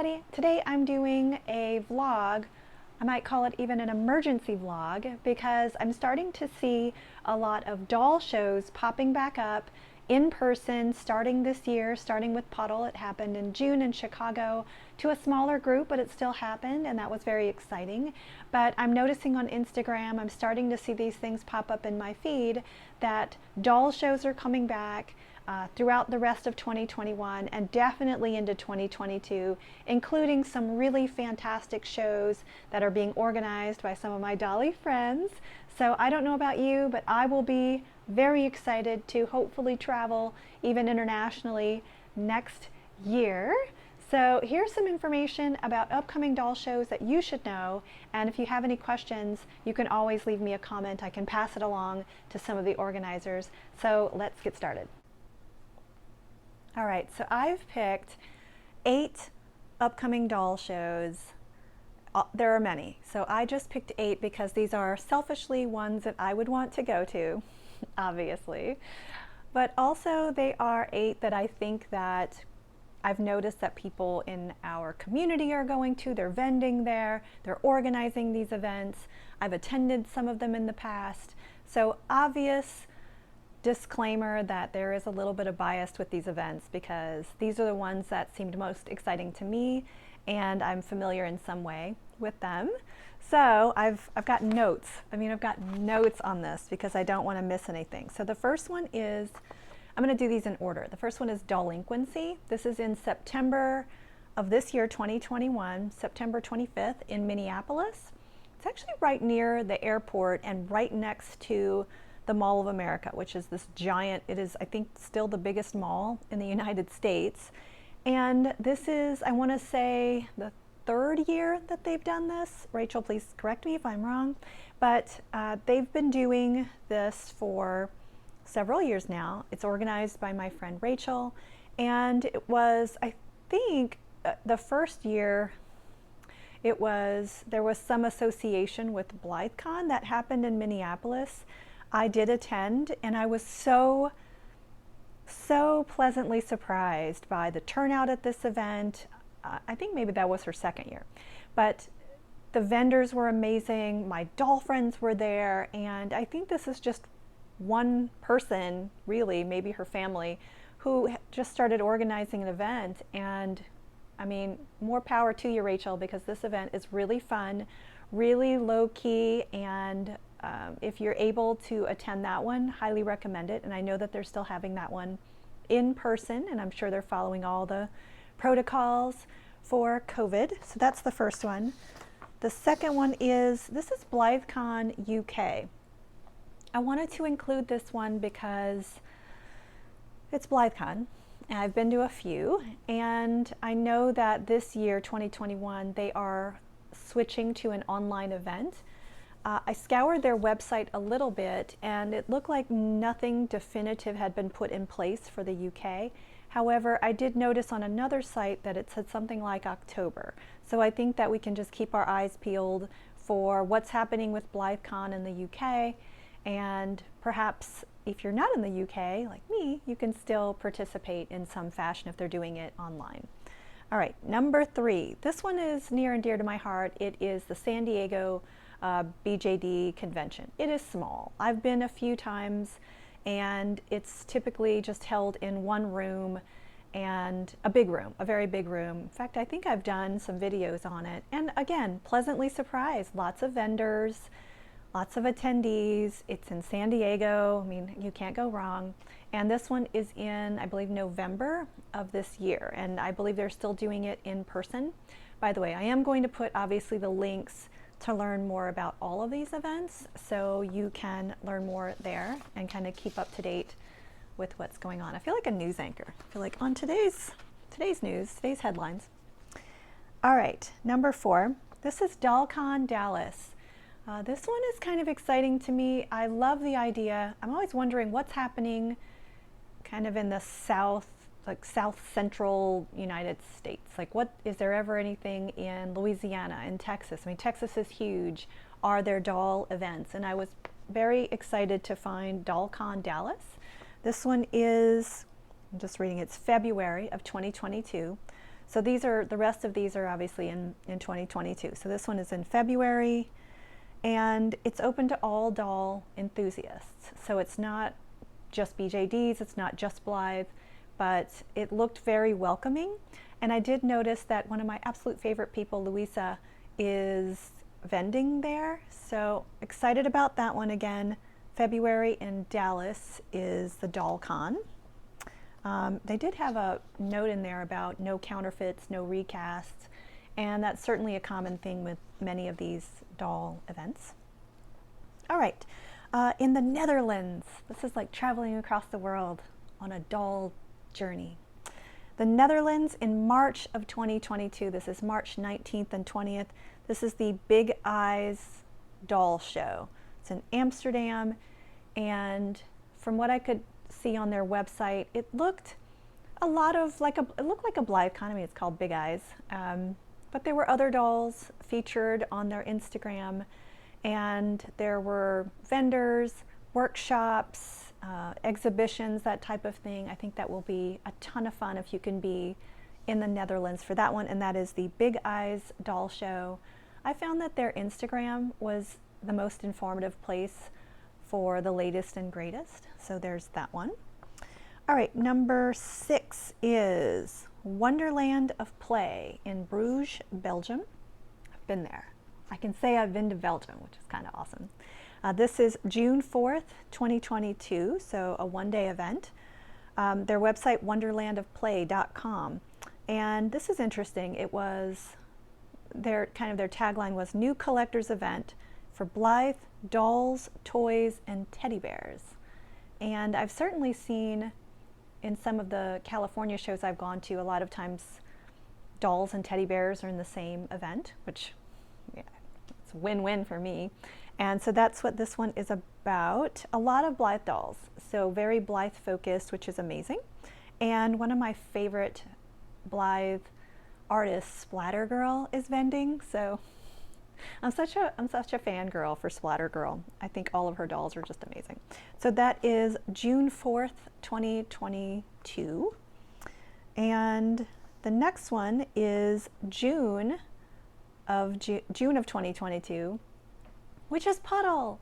everybody. Today I'm doing a vlog. I might call it even an emergency vlog because I'm starting to see a lot of doll shows popping back up in person starting this year, starting with Puddle. It happened in June in Chicago to a smaller group, but it still happened and that was very exciting. But I'm noticing on Instagram, I'm starting to see these things pop up in my feed that doll shows are coming back throughout the rest of 2021 and definitely into 2022, including some really fantastic shows that are being organized by some of my dolly friends. So I don't know about you, but I will be very excited to hopefully travel even internationally next year. So here's some information about upcoming doll shows that you should know, and if you have any questions, you can always leave me a comment. I can pass it along to some of the organizers. So let's get started. All right, so I've picked 8 upcoming doll shows. There are many, so I just picked 8 because these are selfishly ones that I would want to go to, obviously. But also they are 8 that I think that I've noticed that people in our community are going to. They're vending there, they're organizing these events. I've attended some of them in the past. So obvious disclaimer that there is a little bit of bias with these events because these are the ones that seemed most exciting to me and I'm familiar in some way with them. So I've got notes. I've got notes on this because I don't want to miss anything. So the first one is, I'm going to do these in order. The first one is Delinquency. This is in September of this year, 2021, September 25th in Minneapolis. It's actually right near the airport and right next to the Mall of America, which is this giant, it is, I think, still the biggest mall in the United States. And this is, I want to say, the 3rd year that they've done this. Rachel, please correct me if I'm wrong. But they've been doing this for several years now. It's organized by my friend Rachel. And it was, I think, the first year, there was some association with Blythecon that happened in Minneapolis. I did attend and I was so pleasantly surprised by the turnout at this event. I think maybe that was her 2nd year, but the vendors were amazing. My doll friends were there, and I think this is just one person, really, maybe her family, who just started organizing an event. And more power to you, Rachel, because this event is really fun, really low key, and if you're able to attend that one, highly recommend it. And I know that they're still having that one in person, and I'm sure they're following all the protocols for COVID. So that's the first one. The second one is, this is Blythecon UK. I wanted to include this one because it's Blythecon, and I've been to a few, and I know that this year, 2021, they are switching to an online event. I scoured their website a little bit and it looked like nothing definitive had been put in place for the UK. However, I did notice on another site that it said something like October. So I think that we can just keep our eyes peeled for what's happening with Blythecon in the UK, and perhaps if you're not in the UK, like me, you can still participate in some fashion if they're doing it online. All right, number 3. This one is near and dear to my heart. It is the San Diego BJD convention. It is small. I've been a few times and it's typically just held in one room, and a big room, a very big room. In fact, I think I've done some videos on it, and again, pleasantly surprised. Lots of vendors, lots of attendees. It's in San Diego. You can't go wrong. And this one is in, I believe, November of this year, and I believe they're still doing it in person. By the way, I am going to put obviously the links to learn more about all of these events, so you can learn more there and kind of keep up to date with what's going on. I feel like a news anchor. I feel like on today's news, today's headlines. All right, number 4. This is Dollcon Dallas. This one is kind of exciting to me. I love the idea. I'm always wondering what's happening kind of in the south central United States. Like, what is there ever anything in Louisiana, in Texas? Texas is huge. Are there doll events? And I was very excited to find Dollcon Dallas. This one is, I'm just reading, it's February of 2022. So these are, the rest of these are obviously in 2022. So this one is in February, and it's open to all doll enthusiasts. So it's not just BJDs, it's not just Blythe, but it looked very welcoming. And I did notice that one of my absolute favorite people, Louisa, is vending there. So excited about that one again. February in Dallas is the Dollcon. They did have a note in there about no counterfeits, no recasts, and that's certainly a common thing with many of these doll events. All right, in the Netherlands, this is like traveling across the world on a doll journey. The Netherlands in March of 2022, this is March 19th and 20th, this is the Big Eyes Doll Show. It's in Amsterdam, and from what I could see on their website, it looked a lot of like it looked like a Blythecon. I mean, it's called Big Eyes, but there were other dolls featured on their Instagram, and there were vendors, workshops, exhibitions, that type of thing. I think that will be a ton of fun if you can be in the Netherlands for that one, and that is the Big Eyes Doll Show. I found that their Instagram was the most informative place for the latest and greatest, so there's that one. All right, number 6 is Wonderland of Play in Bruges, Belgium. I've been there. I can say I've been to Belgium, which is kind of awesome. This is June 4th, 2022, so a one-day event. Their website, wonderlandofplay.com. And this is interesting. It was their tagline was new collector's event for Blythe, dolls, toys, and teddy bears. And I've certainly seen in some of the California shows I've gone to, a lot of times dolls and teddy bears are in the same event, which, yeah, it's a win-win for me. And so that's what this one is about. A lot of Blythe dolls, so very Blythe focused, which is amazing. And one of my favorite Blythe artists, Splatter Girl, is vending. So I'm such a fangirl for Splatter Girl. I think all of her dolls are just amazing. So that is June 4th, 2022. And the next one is June of 2022, which is Puddle.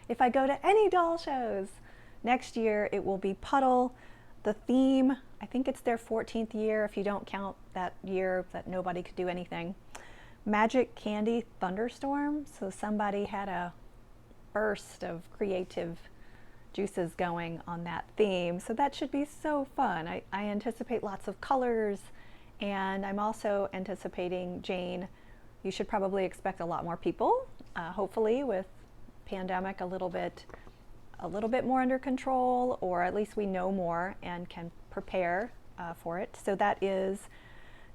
If I go to any doll shows next year, it will be Puddle. The theme, I think it's their 14th year if you don't count that year that nobody could do anything. Magic Candy Thunderstorm. So somebody had a burst of creative juices going on that theme. So that should be so fun. I anticipate lots of colors, and I'm also anticipating, Jane, you should probably expect a lot more people, hopefully with pandemic a little bit more under control, or at least we know more and can prepare for it. So that is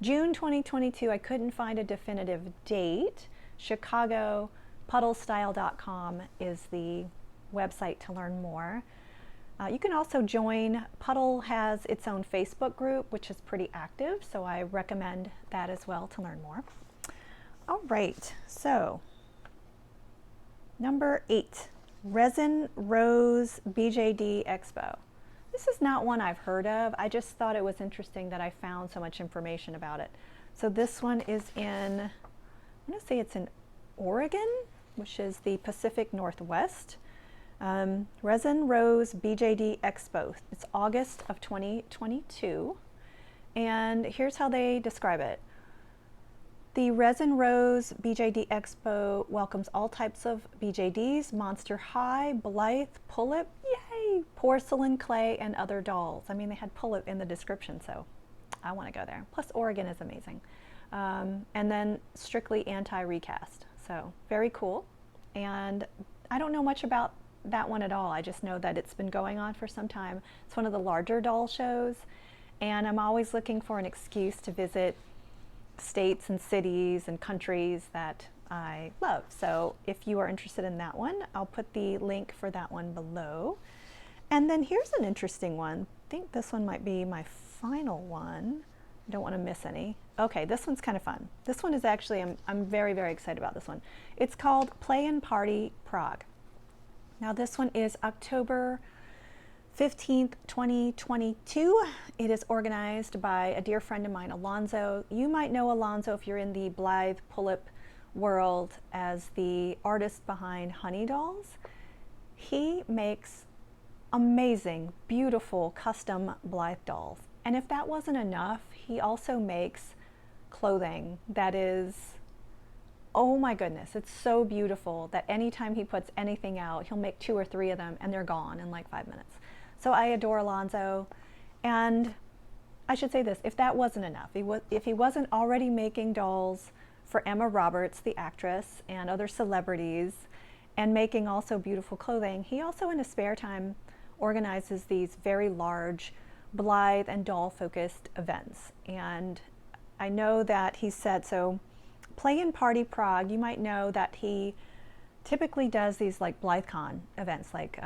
June 2022. I couldn't find a definitive date. Chicago, puddlestyle.com is the website to learn more. You can also join. Puddle has its own Facebook group, which is pretty active, so I recommend that as well to learn more. All right, so number 8, Resin Rose BJD Expo. This is not one I've heard of. I just thought it was interesting that I found so much information about it. So this one is in, I'm going to say it's in Oregon, which is the Pacific Northwest. Resin Rose BJD Expo. It's August of 2022. And here's how they describe it. The Resin Rose BJD Expo welcomes all types of BJDs, Monster High, Blythe, Pullip, yay, porcelain, clay, and other dolls. I mean, they had Pullip in the description, so I want to go there. Plus, Oregon is amazing. And then strictly anti-recast, so very cool. And I don't know much about that one at all. I just know that it's been going on for some time. It's one of the larger doll shows, and I'm always looking for an excuse to visit states and cities and countries that I love. So if you are interested in that one, I'll put the link for that one below. And then here's an interesting one. I think this one might be my final one. I don't want to miss any. Okay, this one's kind of fun. This one is actually, I'm very, very excited about this one. It's called Play and Party Prague. Now this one is October 15th, 2022. It is organized by a dear friend of mine, Alonzo. You might know Alonzo if you're in the Blythe Pullip world as the artist behind Honey Dolls. He makes amazing, beautiful, custom Blythe dolls. And if that wasn't enough, he also makes clothing that is, oh my goodness, it's so beautiful that anytime he puts anything out, he'll make 2 or 3 of them and they're gone in like 5 minutes. So I adore Alonzo. And I should say this, if that wasn't enough, if he wasn't already making dolls for Emma Roberts, the actress, and other celebrities, and making also beautiful clothing, he also in his spare time organizes these very large Blythe and doll focused events. And I know that he said, so Play and Party Prague, you might know that he typically does these like Blythecon events, like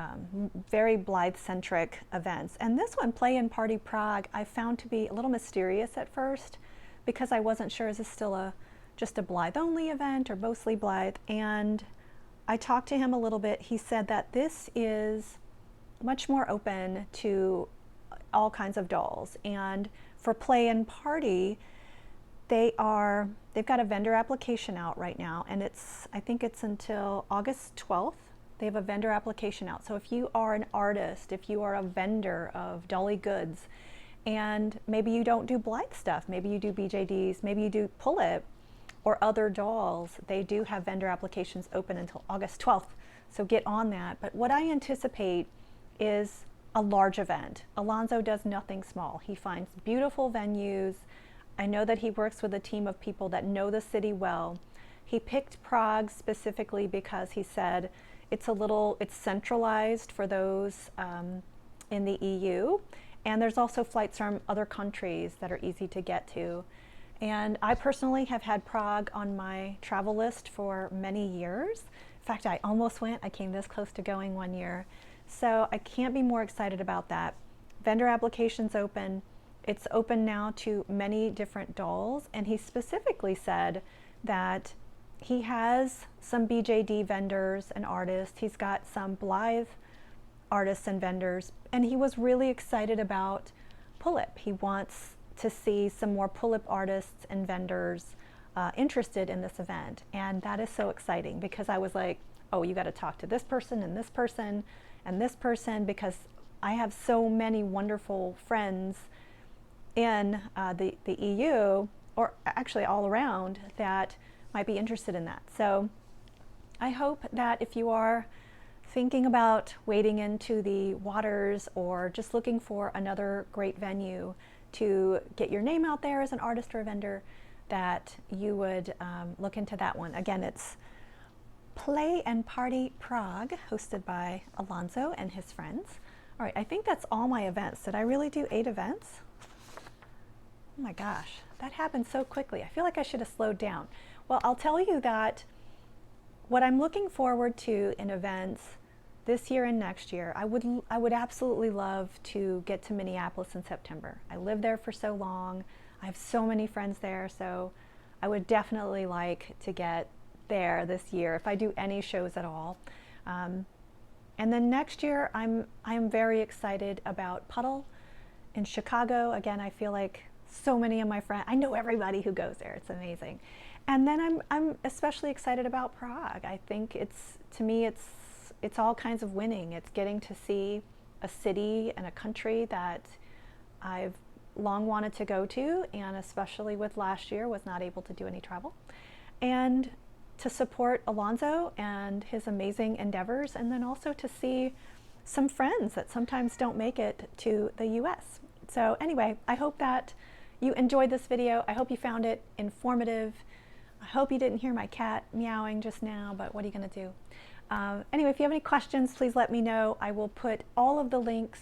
very Blythe-centric events. And this one, Play and Party Prague, I found to be a little mysterious at first because I wasn't sure, is this still just a Blythe-only event or mostly Blythe? And I talked to him a little bit. He said that this is much more open to all kinds of dolls. And for Play and Party, they've got a vendor application out right now, and I think it's until August 12th. They have a vendor application out. So if you are an artist, if you are a vendor of dolly goods, and maybe you don't do Blythe stuff, maybe you do BJDs, maybe you do Pullip or other dolls, they do have vendor applications open until August 12th. So get on that. But what I anticipate is a large event. Alonzo does nothing small. He finds beautiful venues. I know that he works with a team of people that know the city well. He picked Prague specifically because he said it's centralized for those in the EU, and there's also flights from other countries that are easy to get to. And I personally have had Prague on my travel list for many years. In fact, I almost went. I came this close to going one year. So I can't be more excited about that. Vendor applications open. It's open now to many different dolls, and he specifically said that he has some BJD vendors and artists. He's got some Blythe artists and vendors, and he was really excited about Pullip. He wants to see some more Pullip artists and vendors interested in this event, and that is so exciting because I was like, oh, you got to talk to this person and this person and this person, because I have so many wonderful friends in the EU, or actually all around, that might be interested in that. So I hope that if you are thinking about wading into the waters or just looking for another great venue to get your name out there as an artist or a vendor, that you would look into that one. Again, it's Play and Party Prague, hosted by Alonzo and his friends. All right, I think that's all my events. Did I really do 8 events? Oh my gosh, that happened so quickly. I feel like I should have slowed down. Well, I'll tell you that what I'm looking forward to in events this year and next year, I would absolutely love to get to Minneapolis in September. I lived there for so long. I have so many friends there, so I would definitely like to get there this year if I do any shows at all. And then next year, I'm very excited about Puddle in Chicago. Again, I feel like so many of my friends, I know everybody who goes there. It's amazing. And then I'm especially excited about Prague. I think to me, it's all kinds of winning. It's getting to see a city and a country that I've long wanted to go to, and especially with last year, was not able to do any travel. And to support Alonzo and his amazing endeavors, and then also to see some friends that sometimes don't make it to the US. So anyway, I hope that you enjoyed this video. I hope you found it informative. I hope you didn't hear my cat meowing just now, but what are you gonna do? Anyway, if you have any questions, please let me know. I will put all of the links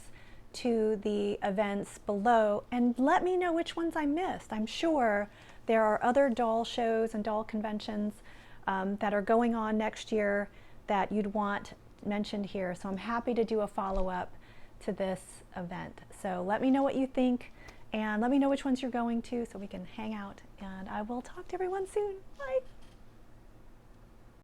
to the events below, and let me know which ones I missed. I'm sure there are other doll shows and doll conventions that are going on next year that you'd want mentioned here. So I'm happy to do a follow-up to this event. So let me know what you think, and let me know which ones you're going to so we can hang out, and I will talk to everyone soon. Bye.